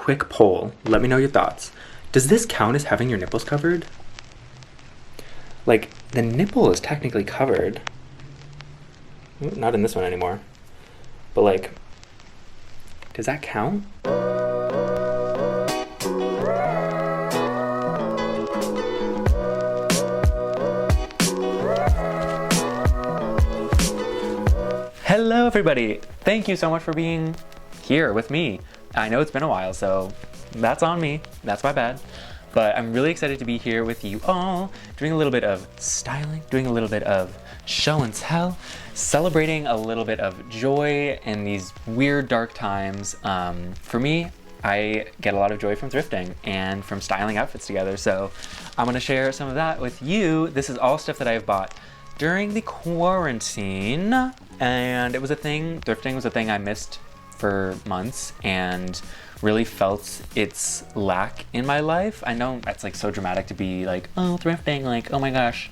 quick poll. Let me know your thoughts. Does this count as having your nipples covered? Like, the nipple is technically covered. Not in this one anymore. But like, does that count? Hello everybody! Thank you so much for being here with me. I know it's been a while, so that's on me. That's my bad. But I'm really excited to be here with you all, doing a little bit of styling, doing a little bit of show and tell, celebrating a little bit of joy in these weird dark times. For me, I get a lot of joy from thrifting and from styling outfits together, so I'm gonna share some of that with you. This is all stuff that I've bought during the quarantine, and it was a thing. Thrifting was a thing I missed for months and really felt its lack in my life. I know that's like so dramatic to be like, oh, thrifting, like, oh my gosh.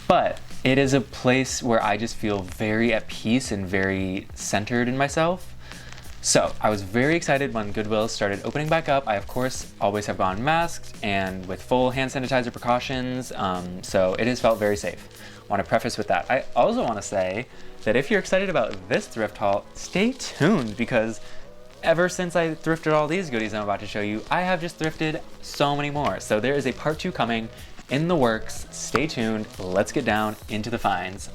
But it is a place where I just feel very at peace and very centered in myself. So I was very excited when Goodwill started opening back up. I, of course, always have gone masked and with full hand sanitizer precautions. So it has felt very safe. I want to preface with that. I also want to say that if you're excited about this thrift haul, stay tuned, because ever since I thrifted all these goodies I'm about to show you, I have just thrifted so many more. So there is a part 2 coming in the works. Stay tuned. Let's get down into the finds.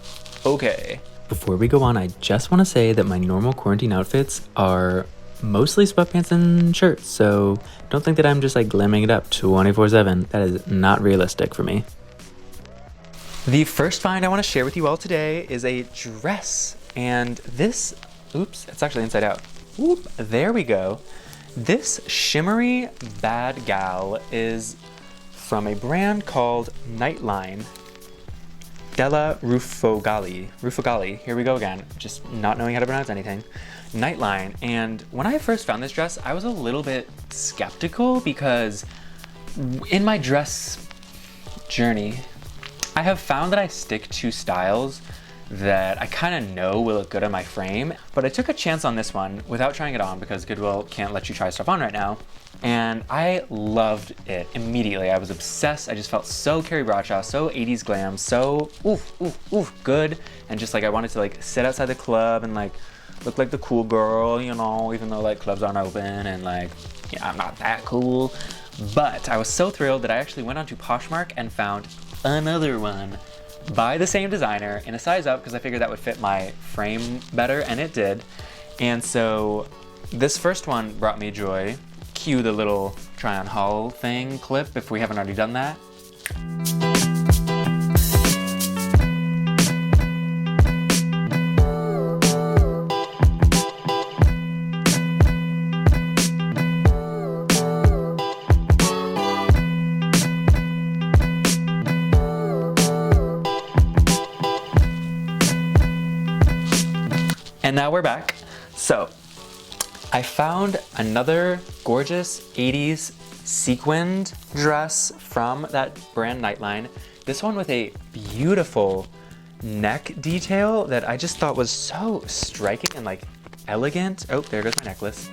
Okay. Before we go on, I just want to say that my normal quarantine outfits are mostly sweatpants and shirts, so don't think that I'm just like glamming it up 24/7. That is not realistic for me. The first find I want to share with you all today is a dress, and this, oops, it's actually inside out. Whoop, there we go. This shimmery bad gal is from a brand called Nightline. Dylla Swain. Here we go again, just not knowing how to pronounce anything. Nightline. And when I first found this dress, I was a little bit skeptical because in my dress journey, I have found that I stick to styles that I kind of know will look good on my frame, but I took a chance on this one without trying it on because Goodwill can't let you try stuff on right now, and I loved it immediately. I was obsessed. I just felt so Carrie Bradshaw, so 80s glam, so good, and just like I wanted to like sit outside the club and like look like the cool girl, you know, even though like clubs aren't open and like, yeah, I'm not that cool. But I was so thrilled that I actually went onto Poshmark and found another one by the same designer in a size up because I figured that would fit my frame better, and it did. And so this first one brought me joy. Cue the little try on haul thing clip if we haven't already done that. And now we're back. So I found another gorgeous 80s sequined dress from that brand Nightline. This one with a beautiful neck detail that I just thought was so striking and like elegant. Oh, there goes my necklace.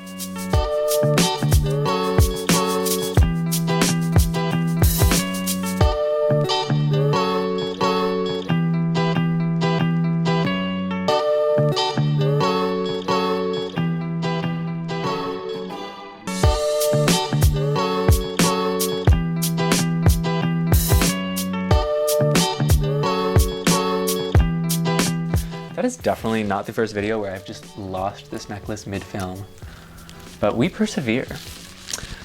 That is definitely not the first video where I've just lost this necklace mid-film, but we persevere.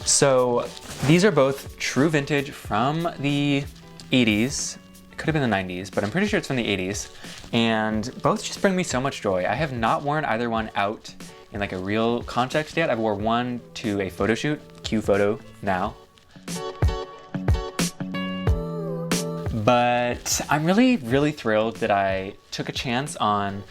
So these are both true vintage from the 80s. It could have been the 90s, but I'm pretty sure it's from the 80s. And both just bring me so much joy. I have not worn either one out in like a real context yet. I've worn one to a photo shoot, cue photo now. But I'm really, really thrilled that I took a chance on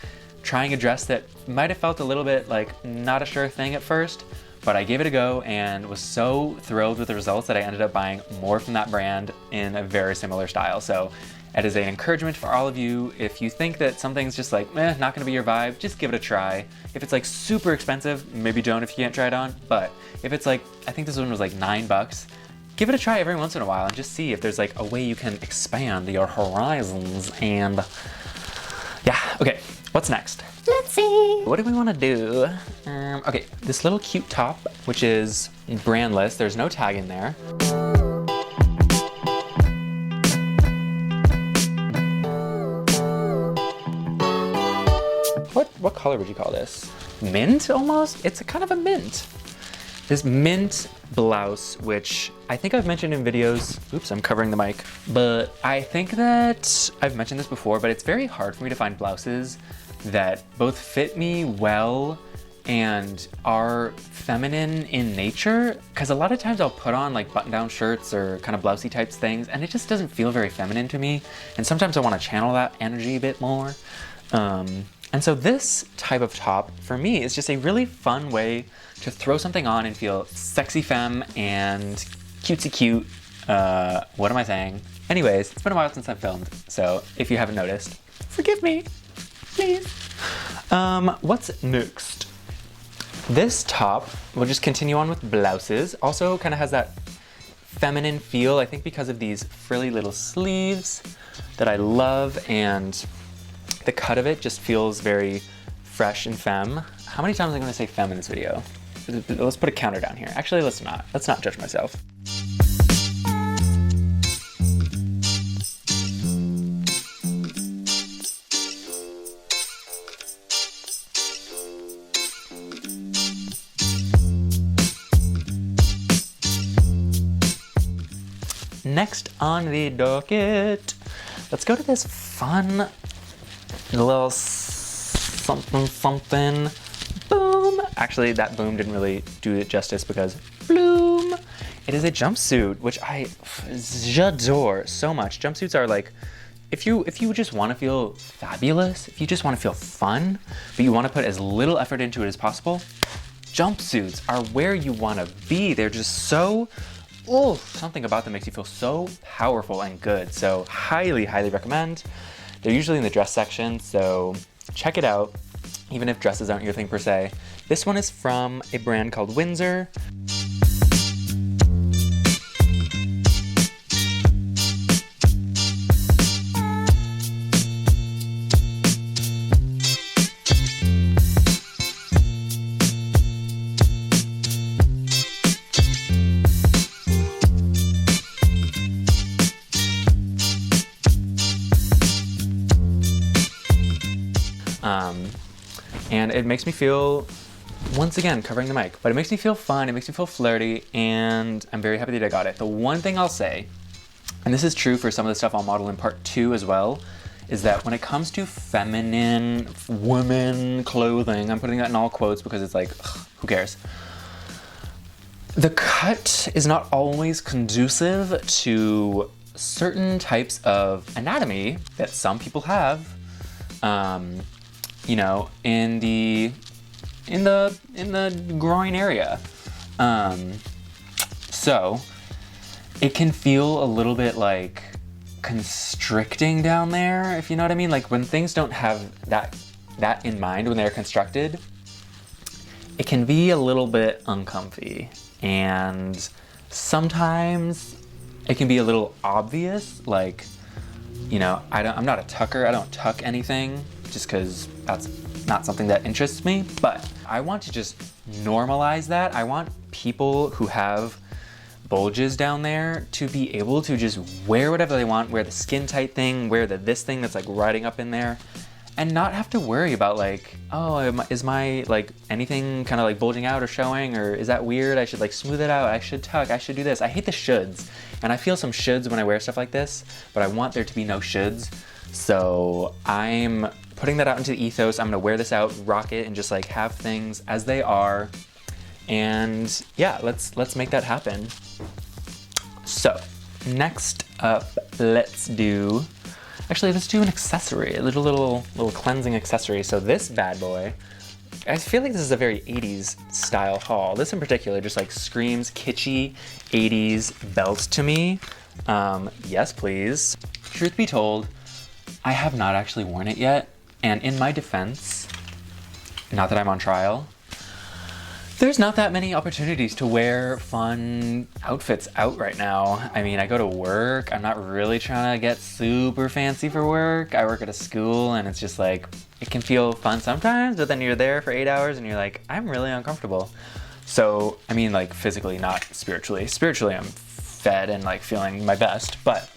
trying a dress that might have felt a little bit like not a sure thing at first, but I gave it a go and was so thrilled with the results that I ended up buying more from that brand in a very similar style. So It is an encouragement for all of you. If you think that something's just like, not gonna be your vibe, just give it a try. If it's like super expensive, maybe don't if you can't try it on. But if it's like, I think this one was like $9, give it a try every once in a while and just see if there's like a way you can expand your horizons. And yeah, okay, what's next? Let's see. What do we want to do? Okay, this little cute top, which is brandless. There's no tag in there. What color would you call this? Mint almost? It's a kind of a mint. This mint blouse, which I think I've mentioned in videos. Oops, I'm covering the mic. But I think that I've mentioned this before, but it's very hard for me to find blouses that both fit me well and are feminine in nature. Because a lot of times I'll put on like button-down shirts or kind of blousey types things, and it just doesn't feel very feminine to me. And sometimes I want to channel that energy a bit more. And so this type of top, for me, is just a really fun way to throw something on and feel sexy femme and cutesy cute. What am I saying? Anyways, it's been a while since I've filmed, so if you haven't noticed, forgive me, please. What's next? This top, we'll just continue on with blouses. Also kind of has that feminine feel, I think because of these frilly little sleeves that I love, and the cut of it just feels very fresh and femme. How many times am I gonna say femme in this video? Let's put a counter down here. Actually, let's not. Let's not judge myself. Next on the docket, let's go to this fun little something. Boom! Actually, that boom didn't really do it justice because bloom! It is a jumpsuit, which j'adore so much. Jumpsuits are like, if you just want to feel fabulous, if you just want to feel fun, but you want to put as little effort into it as possible, jumpsuits are where you want to be. They're just so, something about them makes you feel so powerful and good. So highly, highly recommend. They're usually in the dress section, so check it out, even if dresses aren't your thing per se. This one is from a brand called Windsor. And it makes me feel, once again, covering the mic, but it makes me feel fun, it makes me feel flirty, and I'm very happy that I got it. The one thing I'll say, and this is true for some of the stuff I'll model in part 2 as well, is that when it comes to feminine, women clothing, I'm putting that in all quotes because it's like, who cares? The cut is not always conducive to certain types of anatomy that some people have. You know, in the groin area. So it can feel a little bit like constricting down there, if you know what I mean. Like when things don't have that in mind when they're constructed, it can be a little bit uncomfy, and sometimes it can be a little obvious. Like, you know, I'm not a tucker. I don't tuck anything just because that's not something that interests me, but I want to just normalize that. I want people who have bulges down there to be able to just wear whatever they want, wear the skin tight thing, wear this thing that's like riding up in there, and not have to worry about like, oh, is my like anything kind of like bulging out or showing, or is that weird? I should like smooth it out. I should tuck. I should do this. I hate the shoulds, and I feel some shoulds when I wear stuff like this, but I want there to be no shoulds. So I'm putting that out into the ethos. I'm gonna wear this out, rock it, and just like have things as they are. And yeah, let's make that happen. So next up, let's do an accessory, a little cleansing accessory. So this bad boy, I feel like this is a very 80s style haul. This in particular just like screams kitschy 80s belt to me. Yes, please. Truth be told, I have not actually worn it yet. And in my defense, not that I'm on trial, there's not that many opportunities to wear fun outfits out right now. I mean, I go to work. I'm not really trying to get super fancy for work. I work at a school and it's just like, it can feel fun sometimes, but then you're there for 8 hours and you're like, I'm really uncomfortable. So, I mean, like physically, not spiritually. Spiritually, I'm fed and like feeling my best. But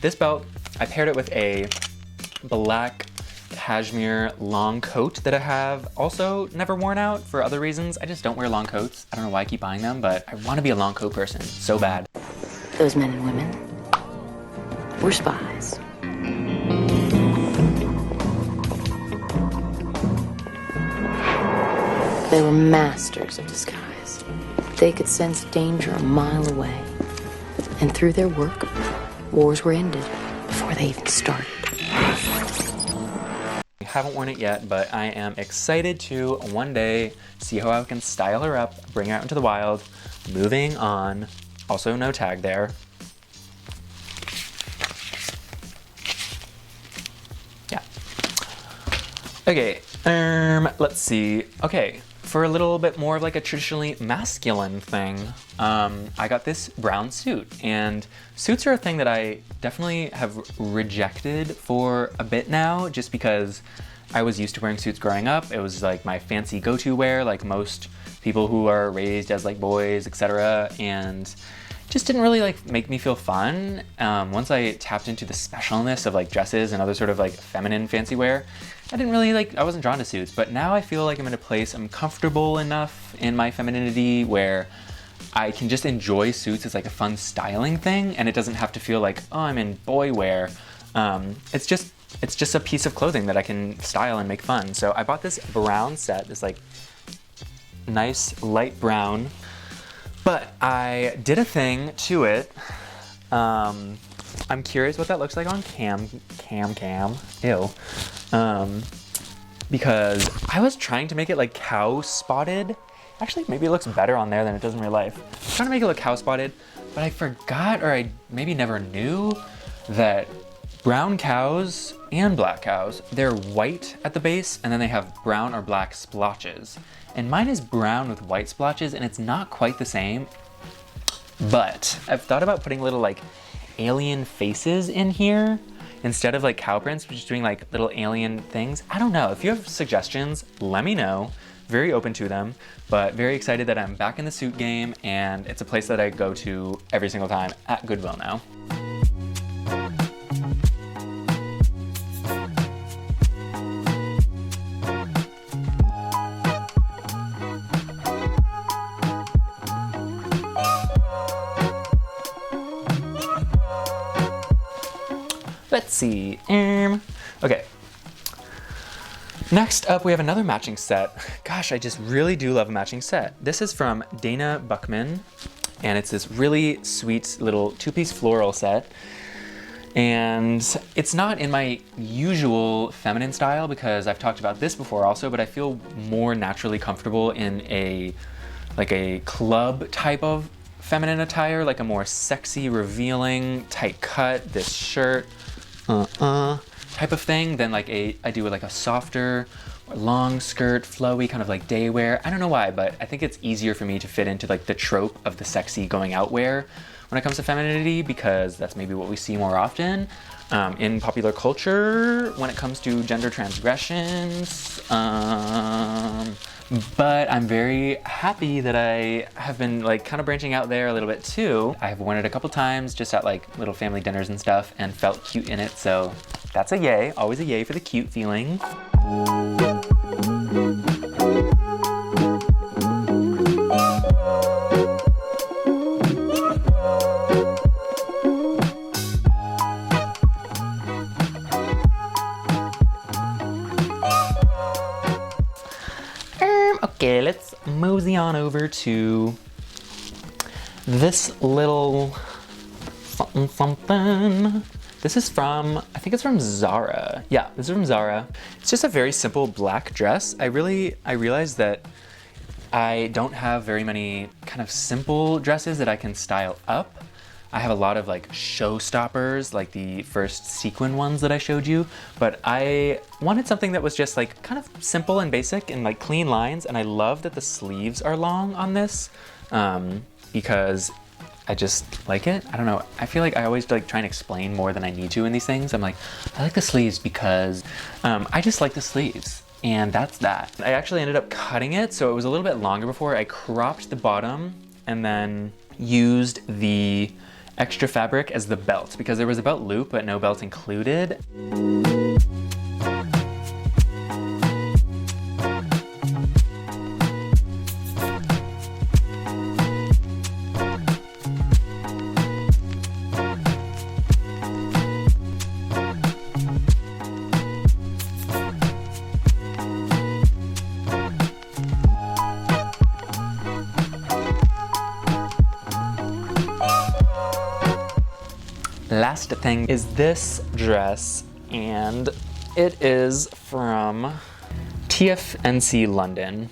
this belt, I paired it with a black cashmere long coat that I have also never worn out for other reasons. I just don't wear long coats. I don't know why I keep buying them, but I want to be a long coat person so bad. Those men and women were spies. They were masters of disguise. They could sense danger a mile away. And through their work, wars were ended before they even started. I haven't worn it yet, but I am excited to one day see how I can style her up, bring her out into the wild. Moving on. Also no tag there. Yeah. Okay, let's see. Okay, for a little bit more of like a traditionally masculine thing, I got this brown suit, and suits are a thing that I definitely have rejected for a bit now, just because I was used to wearing suits growing up. It was like my fancy go-to wear, like most people who are raised as like boys, etc., and just didn't really like make me feel fun. Once I tapped into the specialness of like dresses and other sort of like feminine fancy wear, I didn't really like, I wasn't drawn to suits, but now I feel like I'm in a place, I'm comfortable enough in my femininity where I can just enjoy suits as like a fun styling thing, and it doesn't have to feel like, oh, I'm in boy wear. It's just a piece of clothing that I can style and make fun. So I bought this brown set, this like nice light brown, but I did a thing to it. I'm curious what that looks like on cam. Ew. Because I was trying to make it like cow spotted. Actually, maybe it looks better on there than it does in real life. I'm trying to make it look cow spotted, but I forgot, or I maybe never knew, that brown cows and black cows, they're white at the base and then they have brown or black splotches. And mine is brown with white splotches, and it's not quite the same. But I've thought about putting little like alien faces in here instead of like cow prints, just doing like little alien things. I don't know. If you have suggestions, let me know. Very open to them, but very excited that I'm back in the suit game, and it's a place that I go to every single time at Goodwill now. Let's see. Okay. Next up, we have another matching set. Gosh, I just really do love a matching set. This is from Dana Buckman, and it's this really sweet little two-piece floral set. And it's not in my usual feminine style, because I've talked about this before also, but I feel more naturally comfortable in a club type of feminine attire, like a more sexy, revealing, tight cut, this shirt, type of thing, than like I do with like a softer, long skirt, flowy kind of like day wear. I don't know why, but I think it's easier for me to fit into like the trope of the sexy going out wear when it comes to femininity, because that's maybe what we see more often in popular culture when it comes to gender transgressions. But I'm very happy that I have been like kind of branching out there a little bit too. I have worn it a couple times just at like little family dinners and stuff and felt cute in it, so that's a yay. Always a yay for the cute feeling. Okay, let's mosey on over to this little something. This is from, I think it's from Zara. Yeah, this is from Zara. It's just a very simple black dress. I realized that I don't have very many kind of simple dresses that I can style up. I have a lot of like showstoppers, like the first sequin ones that I showed you, but I wanted something that was just like kind of simple and basic and like clean lines. And I love that the sleeves are long on this because I just like it. I don't know. I feel like I always like try and explain more than I need to in these things. I'm like, I like the sleeves because I just like the sleeves. And that's that. I actually ended up cutting it, so it was a little bit longer before. I cropped the bottom and then used the extra fabric as the belt because there was a belt loop but no belt included. Last thing is this dress, and it is from TFNC London.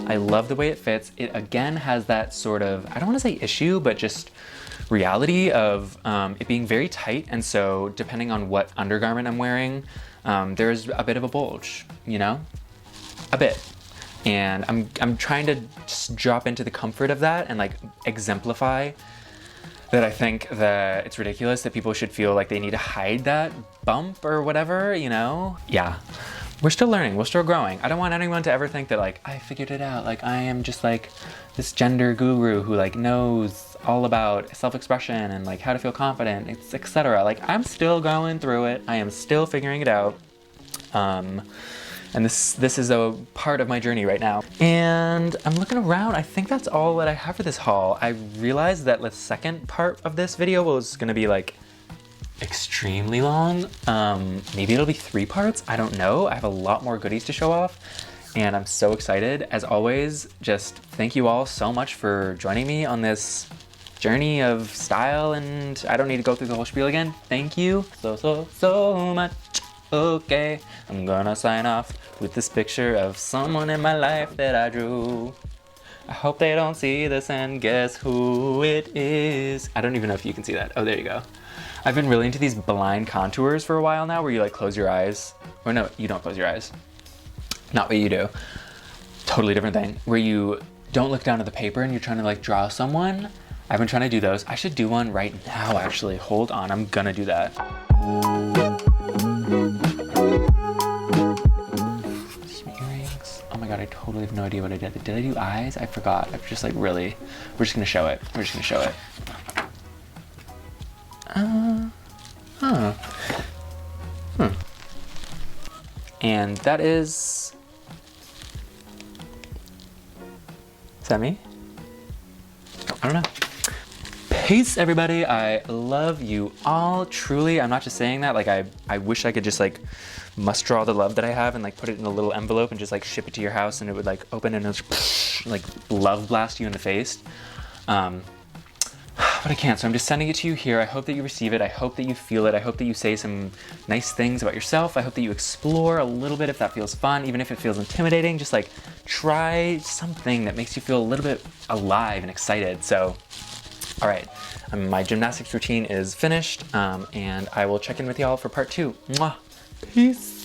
I love the way it fits. It again has that sort of, I don't want to say issue, but just reality of it being very tight. And so depending on what undergarment I'm wearing, there's a bit of a bulge, you know, a bit. And I'm trying to just drop into the comfort of that and like exemplify that I think that it's ridiculous that people should feel like they need to hide that bump or whatever, you know? Yeah. We're still learning, we're still growing. I don't want anyone to ever think that like, I figured it out. Like I am just like this gender guru who like knows all about self-expression and like how to feel confident, etc. Like I'm still going through it. I am still figuring it out. And this is a part of my journey right now. And I'm looking around, I think that's all that I have for this haul. I realized that the second part of this video was gonna be like extremely long. Maybe it'll be 3 parts, I don't know. I have a lot more goodies to show off and I'm so excited. As always, just thank you all so much for joining me on this journey of style, and I don't need to go through the whole spiel again. Thank you so much. Okay, I'm gonna sign off with this picture of someone in my life that I drew. I hope they don't see this and guess who it is. I don't even know if you can see that. Oh, there you go. I've been really into these blind contours for a while now where you like close your eyes. Or no, you don't close your eyes. Not what you do. Totally different thing. Where you don't look down at the paper and you're trying to like draw someone. I've been trying to do those. I should do one right now actually. Hold on, I'm gonna do that. Some earrings. Oh my god, I totally have no idea what I did. Did I do eyes? I forgot. I'm just like really, we're just gonna show it. We're just gonna show it. And that is that me? I don't know. Peace, everybody. I love you all, truly. I'm not just saying that. Like, I wish I could just like muster all the love that I have and like put it in a little envelope and just like ship it to your house and it would like open and it would like love blast you in the face. But I can't, so I'm just sending it to you here. I hope that you receive it. I hope that you feel it. I hope that you say some nice things about yourself. I hope that you explore a little bit if that feels fun, even if it feels intimidating. Just like try something that makes you feel a little bit alive and excited. So, all right, my gymnastics routine is finished, and I will check in with y'all for part 2. Mwah. Peace.